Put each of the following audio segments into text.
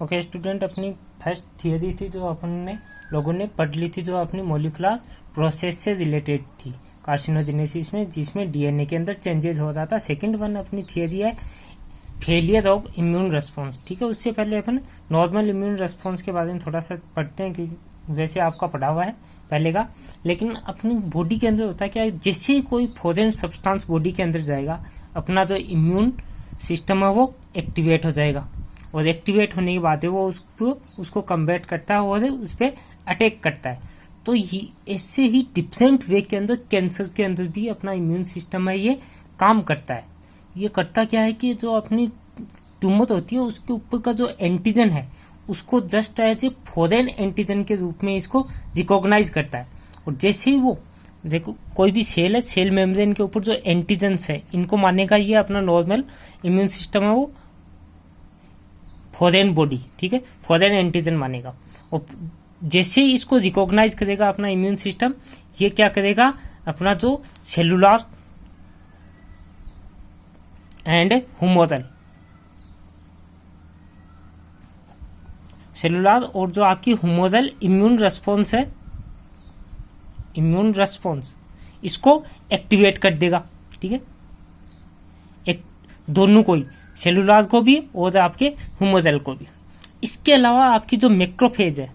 Okay student, अपनी first theory थी जो अपन ने लोगों ने पढ़ ली थी, जो अपनी मॉलिक्यूलर प्रोसेस से रिलेटेड थी कार्सिनोजेनेसिस में, जिसमें डीएनए के अंदर चेंजेस हो रहा था। सेकंड वन अपनी थियरी है फेलियर ऑफ इम्यून रेस्पॉन्स। ठीक है, उससे पहले अपन नॉर्मल इम्यून रेस्पॉन्स के बारे में थोड़ा सा पढ़ते हैं, क्योंकि वैसे आपका पढ़ा हुआ है पहले का। लेकिन अपनी बॉडी के अंदर होता है क्या, जैसे ही कोई फॉरेन सब्सटेंस बॉडी के अंदर जाएगा, अपना जो इम्यून सिस्टम है वो एक्टिवेट हो जाएगा, और एक्टिवेट होने के बाद वो उसको कम्बैट करता है और उस पर अटैक करता है। तो ऐसे ही डिफरेंट वे के अंदर कैंसर के अंदर भी अपना इम्यून सिस्टम है ये काम करता है। ये करता क्या है कि जो अपनी ट्यूमर होती है उसके ऊपर का जो एंटीजन है उसको just as a foreign antigen के रूप में इसको रिकॉग्नाइज करता है। और जैसे ही वो देखो कोई भी सेल है, सेल मेम्ब्रेन के ऊपर जो एंटीजन्स है इनको मानेगा ये अपना नॉर्मल इम्यून सिस्टम है वो फॉरेन बॉडी, ठीक है, फॉरेन एंटीजन मानेगा। और जैसे ही इसको रिकॉग्नाइज करेगा अपना इम्यून सिस्टम, ये क्या करेगा, अपना जो सेलुलर एंड ह्यूमरल सेलुलर और जो आपकी ह्यूमरल इम्यून रेस्पॉन्स है, इम्यून रेस्पॉन्स इसको एक्टिवेट कर देगा। ठीक है, एक दोनों को ही, सेलुलर को भी और आपके ह्यूमरल को भी। इसके अलावा आपकी जो मैक्रोफेज है,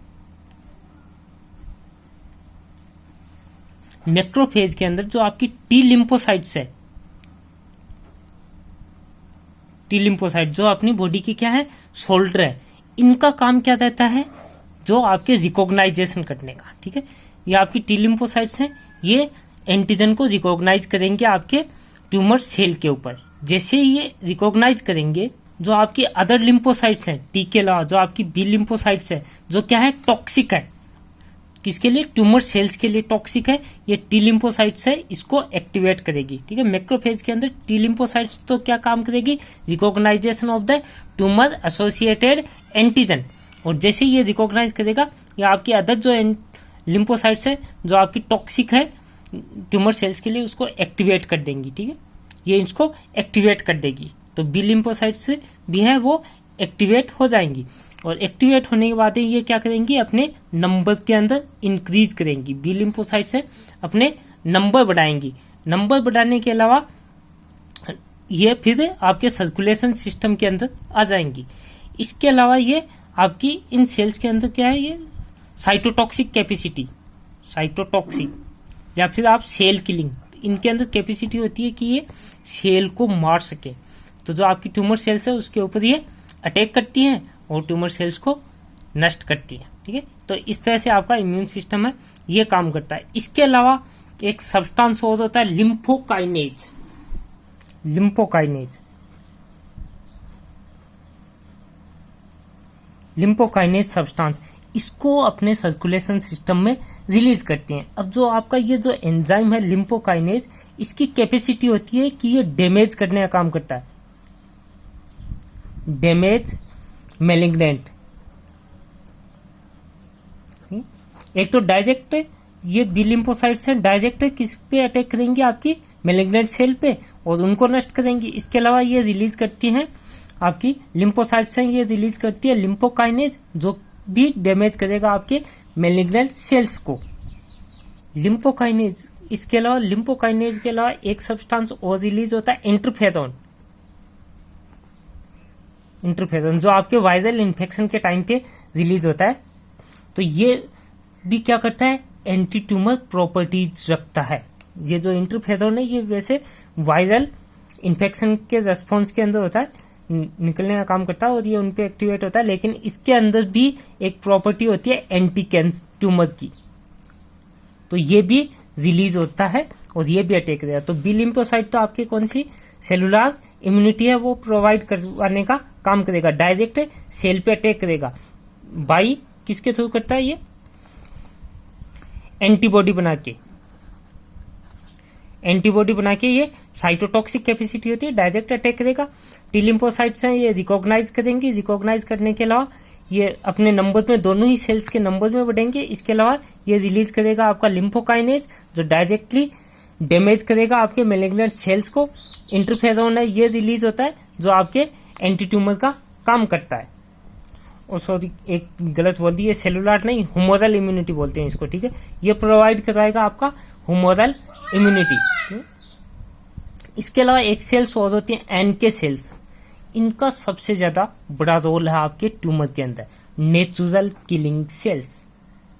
मैक्रोफेज के अंदर जो आपकी टी लिम्फोसाइट्स है, टी लिम्फोसाइट जो अपनी बॉडी की क्या है, शोल्डर है, इनका काम क्या रहता है, जो आपके रिकॉग्नाइजेशन करने का। ठीक है, ये आपकी टी लिम्फोसाइट्स हैं, ये एंटीजन को रिकॉग्नाइज करेंगे आपके ट्यूमर सेल के ऊपर। जैसे ये रिकॉग्नाइज करेंगे, जो आपकी अदर लिम्फोसाइट्स हैं टी के अलावा, जो आपकी बी लिम्फोसाइट्स है, जो क्या है, टॉक्सिक है, किसके लिए, ट्यूमर सेल्स के लिए टॉक्सिक है, ये टी लिम्फोसाइट्स है, इसको एक्टिवेट करेगी। ठीक है, मैक्रोफेज के अंदर टी लिम्फोसाइट्स तो क्या काम करेगी, recognisation of the tumour associated antigen. और जैसे ये रिकॉग्नाइज करेगा, ये आपकी अदर जो लिम्फोसाइट्स है जो आपकी टॉक्सिक है ट्यूमर सेल्स के लिए, उसको एक्टिवेट कर देंगी। ठीक है, ये इसको एक्टिवेट कर देगी, तो बी लिम्फोसाइट्स भी है वो एक्टिवेट हो जाएंगी। और एक्टिवेट होने के बाद ये क्या करेंगी, अपने नंबर के अंदर इंक्रीज करेंगी। बी लिम्फोसाइट्स है अपने नंबर बढ़ाएंगी। नंबर बढ़ाने के अलावा ये फिर आपके सर्कुलेशन सिस्टम के अंदर आ जाएंगी। इसके अलावा ये आपकी इन सेल्स के अंदर क्या है, ये साइटोटॉक्सिक कैपेसिटी, साइटोटॉक्सिक या फिर आप सेल किलिंग, इनके अंदर कैपेसिटी होती है कि ये सेल को मार सके। तो जो आपकी ट्यूमर सेल्स है उसके ऊपर ये अटैक करती हैं और ट्यूमर सेल्स को नष्ट करती है। ठीक है, तो इस तरह से आपका इम्यून सिस्टम है ये काम करता है। इसके अलावा एक सब्सटेंस और होता है लिम्फोकाइनेज। लिम्फोकाइनेज लिम्फोकाइनेज सब्सटेंस इसको अपने सर्कुलेशन सिस्टम में रिलीज करती हैं। अब जो आपका ये जो एंजाइम है लिम्फोकाइनेज, इसकी कैपेसिटी होती है कि ये डैमेज करने का काम करता है, डैमेज मैलिग्नेंट। एक तो डायरेक्ट ये बी लिम्फोसाइट्स हैं, डायरेक्ट किस पे अटैक करेंगे, आपकी मैलिग्नेंट सेल पे, और उनको नष्ट करेंगी। इसके अलावा ये रिलीज करती हैं आपकी लिम्फोसाइट्स हैं, ये रिलीज करती है लिम्फोकाइनेज, जो भी डैमेज करेगा आपके मैलिग्नेंट सेल्स को। लिम्फोकाइनेज, इसके अलावा लिम्फोकाइनेज के अलावा एक सब्सटेंस और रिलीज होता है इंटरफेरॉन। इंटरफेरॉन जो आपके वायरल इन्फेक्शन के टाइम पे रिलीज होता है। तो ये भी क्या करता है, एंटी ट्यूमर प्रॉपर्टीज रखता है। ये जो इंटरफेरॉन है ये वैसे वायरल इन्फेक्शन के रेस्पॉन्स के अंदर होता है, निकलने का काम करता है और ये उनपे एक्टिवेट होता है। लेकिन इसके अंदर भी एक प्रॉपर्टी होती है एंटी कैंसर ट्यूमर की, तो ये भी रिलीज होता है और ये भी अटैक करेगा। तो बी लिम्फोसाइट तो आपके कौन सी सेलुलर इम्यूनिटी है वो प्रोवाइड करवाने का काम करेगा, डायरेक्ट सेल पे अटैक करेगा। बाई किसके थ्रू करता है, ये एंटीबॉडी बना के, एंटीबॉडी बना के ये साइटोटॉक्सिक कैपेसिटी होती है, डायरेक्ट अटैक करेगा। टी लिम्फोसाइट्स हैं, ये रिकॉग्नाइज करेंगे, रिकॉग्नाइज करने के अलावा ये अपने नंबर में, दोनों ही सेल्स के नंबर में बढ़ेंगे। इसके अलावा ये रिलीज करेगा आपका लिम्फोकाइनेज, जो डायरेक्टली डैमेज करेगा आपके मैलिग्नेंट सेल्स को। इंटरफेरॉन है, ये रिलीज होता है जो आपके एंटी ट्यूमर का काम करता है। सॉरी एक गलत बोल दी, ये सेलुलर नहीं, हुमोरल इम्यूनिटी बोलते हैं इसको, ठीक है। ये प्रोवाइड कराएगा आपका हुमोरल इम्यूनिटी। इसके अलावा एक सेल्स और होती है एनके सेल्स। इनका सबसे ज्यादा बड़ा रोल है आपके ट्यूमर के अंदर, नेचुरल किलिंग सेल्स,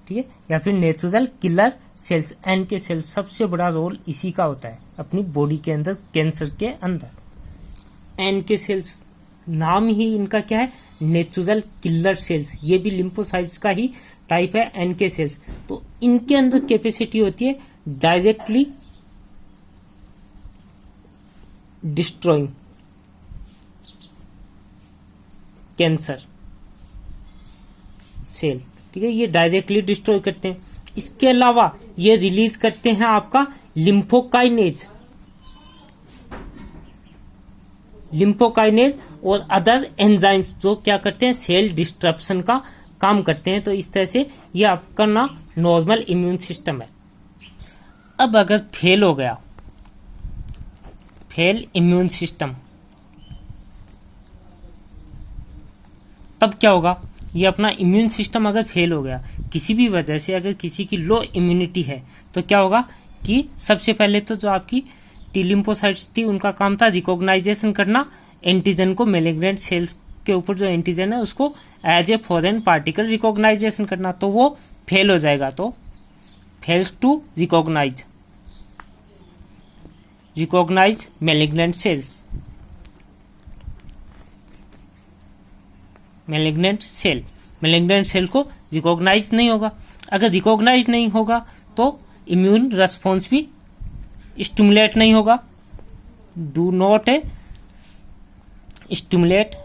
ठीक है, या फिर natural killer cells. NK cells सबसे बड़ा रोल इसी का होता है अपनी बॉडी के अंदर, कैंसर के अंदर। एनके सेल्स नाम ही इनका क्या है, नेचुरल किलर सेल्स। ये भी लिम्फोसाइट्स का ही टाइप है एनके सेल्स। तो इनके अंदर कैपेसिटी होती है डायरेक्टली डिस्ट्रॉइंग कैंसर सेल, ठीक है, ये डायरेक्टली डिस्ट्रॉय करते हैं। इसके अलावा ये रिलीज करते हैं आपका लिम्फोकाइनेज और अदर एंजाइम्स, जो क्या करते हैं, सेल डिस्ट्रप्शन का काम करते हैं। तो इस तरह से ये आपका ना नॉर्मल इम्यून सिस्टम है। अब अगर फेल हो गया, फेल इम्यून सिस्टम, तब क्या होगा, ये अपना इम्यून सिस्टम अगर फेल हो गया किसी भी वजह से, अगर किसी की लो इम्यूनिटी है, तो क्या होगा कि सबसे पहले तो जो आपकी टी लिम्फोसाइट्स थी उनका काम था रिकॉग्नाइजेशन करना एंटीजन को, मैलिग्नेंट सेल्स के ऊपर जो एंटीजन है उसको as a foreign particle recognisation करना। तो वो फेल हो जाएगा, तो fails to recognise malignant cells, malignant cell को रिकॉग्नाइज नहीं होगा। अगर रिकॉग्नाइज नहीं होगा तो इम्यून रेस्पॉन्स भी स्टिमुलेट नहीं होगा, do not stimulate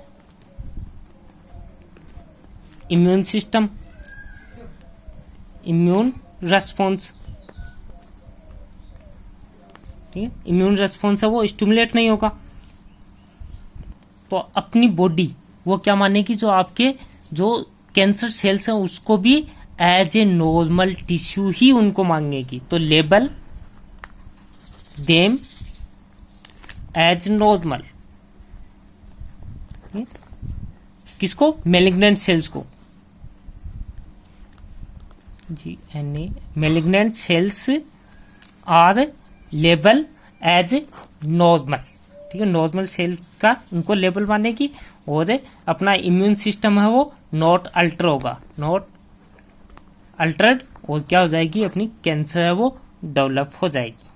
immune system, immune response, ठीक है, इम्यून रेस्पॉन्स है वो स्टिमुलेट नहीं होगा। तो अपनी बॉडी वो क्या मानेगी, जो आपके जो कैंसर सेल्स हैं उसको भी एज ए नॉर्मल टिश्यू ही उनको मांगेगी। तो लेबल देम एज नॉर्मल, किसको, मैलिग्नेंट सेल्स को, जी एन malignant cells are label as normal, ठीक है, नॉर्मल सेल का उनको लेबल मानेगी। और अपना इम्यून सिस्टम है वो नॉट अल्टर होगा, नॉट अल्टर्ड, और क्या हो जाएगी, अपनी कैंसर है वो डेवलप हो जाएगी।